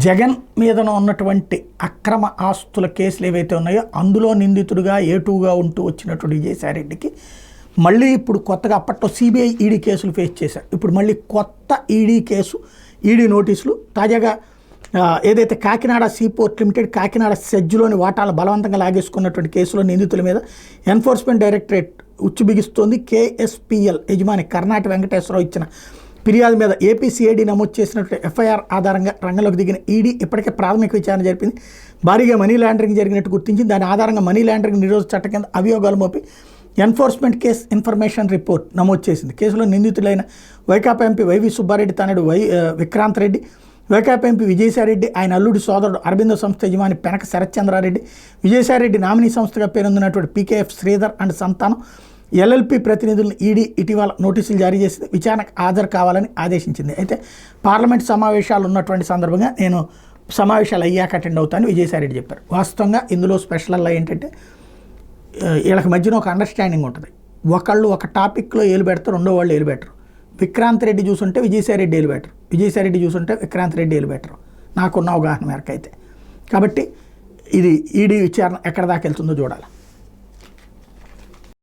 జగన్ మీదన ఉన్నటువంటి అక్రమ ఆస్తుల కేసులు ఏవైతే ఉన్నాయో అందులో నిందితుడిగా ఏటూగా ఉంటూ వచ్చినటువంటి విజయసాయిరెడ్డికి మళ్ళీ ఇప్పుడు కొత్తగా అప్పట్లో సిబిఐ ఈడీ కేసులు ఫేస్ చేశారు. ఇప్పుడు మళ్ళీ కొత్త ఈడీ కేసు, ఈడీ నోటీసులు. తాజాగా ఏదైతే కాకినాడ సీపోర్ట్ లిమిటెడ్ కాకినాడ సెజ్లోని వాటాలు బలవంతంగా లాగేసుకున్నటువంటి కేసులో నిందితుల మీద ఎన్ఫోర్స్మెంట్ డైరెక్టరేట్ ఉచ్చు బిగిస్తోంది. కేఎస్పీఎల్ యజమాని కర్ణాటి వెంకటేశ్వరరావు ఇచ్చిన ఫిర్యాదు మీద ఏపీసీఐడీ నమోదు చేసినటువంటి ఎఫ్ఐఆర్ ఆధారంగా రంగంలోకి దిగిన ఈడీ ఇప్పటికే ప్రాథమిక విచారణ జరిపింది. భారీగా మనీ లాండరింగ్ జరిగినట్టు గుర్తించింది. దాని ఆధారంగా మనీ లాండరింగ్ నిరోధక చట్టం కింద అభియోగాలు మోపి ఎన్ఫోర్స్మెంట్ కేస్ ఇన్ఫర్మేషన్ రిపోర్ట్ నమోదు చేసింది. కేసులో నిందితులైన వైకాపా ఎంపీ వైవి సుబ్బారెడ్డి తనయుడు విక్రాంత్ రెడ్డి, వైకాపా ఎంపీ విజయసాయిరెడ్డి, ఆయన అల్లుడి సోదరుడు అరబిందో సంస్థ యజమాని పెనక శరత్చంద్రారెడ్డి, విజయసాయిరెడ్డి నామినీ సంస్థగా పేరొందినటువంటి పీకేఎఫ్ శ్రీధర్ అండ్ సంతానం ఎల్ఎల్పీ ప్రతినిధులను ఈడీ ఇటీవల నోటీసులు జారీ చేసింది. విచారణకు హాజరు కావాలని ఆదేశించింది. అయితే పార్లమెంట్ సమావేశాలు ఉన్నటువంటి సందర్భంగా నేను సమావేశాలు అయ్యాక అటెండ్ అవుతాను విజయసాయిరెడ్డి చెప్పారు. వాస్తవంగా ఇందులో స్పెషల్ ఏంటంటే వీళ్ళకి మధ్యన ఒక అండర్స్టాండింగ్ ఉంటుంది. ఒకళ్ళు ఒక టాపిక్లో ఏలు పెడతారు, రెండో వాళ్ళు ఏలు పెట్టరు. విక్రాంత్ రెడ్డి చూసుంటే విజయసాయిరెడ్డి ఏలు పెట్టరు, విజయసాయిరెడ్డి చూసుంటే విక్రాంత్ రెడ్డి ఏలు పెట్టరు, నాకున్న అవగాహన మేరకు అయితే. కాబట్టి ఇది ఈడీ విచారణ ఎక్కడ దాకా వెళ్తుందో చూడాలి.